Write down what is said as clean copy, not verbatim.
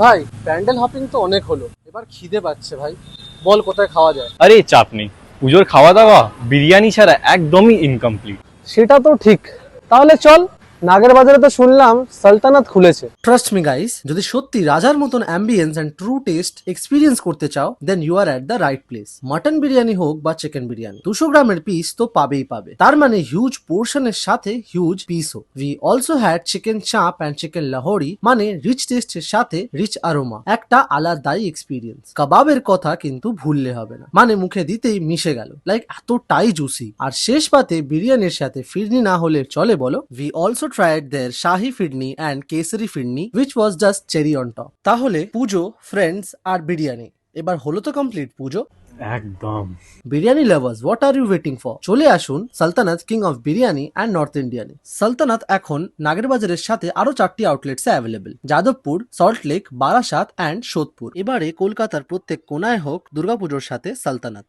ভাই, প্যান্ডেল হপিং তো অনেক হলো, এবার খিদে পাচ্ছে ভাই। বল কোথায় খাওয়া যায়। আরে চাপ নেই, পুজোর খাওয়া দাওয়া বিরিয়ানি ছাড়া একদমই ইনকমপ্লিট। সেটা তো ঠিক, তাহলে চল। নাগের বাজারে তো শুনলাম সালতানাত খুলেছে। ট্রাস্ট মি গাইস, যদি সত্যি রাজার মতন ambience and true taste experience করতে চাও, then you are at the right place. Mutton biryani হোক বা চিকেন বিরিয়ানি, 200 গ্রামের পিস তো পাবেই পাবে, তার মানে হিউজ পোর্শনের সাথে হিউজ পিসও। We also had chicken chaap and chicken Lahori, মানে রিচ টেস্টের সাথে রিচ আরোমা, একটা আলাদাই এক্সপিরিয়েন্স। কাবাবের কথা কিন্তু ভুললে হবে না, মানে মুখে দিতেই মিশে গেল, লাইক এতটাই জুসি। আর শেষ পাতে বিরিয়ানির সাথে ফিরনি না হলে চলে বলো। We also tried there Shahi phirni and Kesari phirni, which was just cherry on top. তাহলে পুজো, ফ্রেন্ডস আর বিরিয়ানি, এবার হলো তো কমপ্লিট পুজো। একদম। Biryani lovers, what are you waiting for? চলে আসুন Saltanat, king of biryani and north ইন্ডিয়ানে। সালতানাত এখন নাগের বাজারের সাথে আরো 4টি আউটলেটসে অ্যাভেলেবল: যাদবপুর, সল্ট লেক, বারাসাত অ্যান্ড সোদপুর। এবারে কলকাতার প্রত্যেক কোনায় হোক দুর্গাপুজোর সাথে সালতানাত।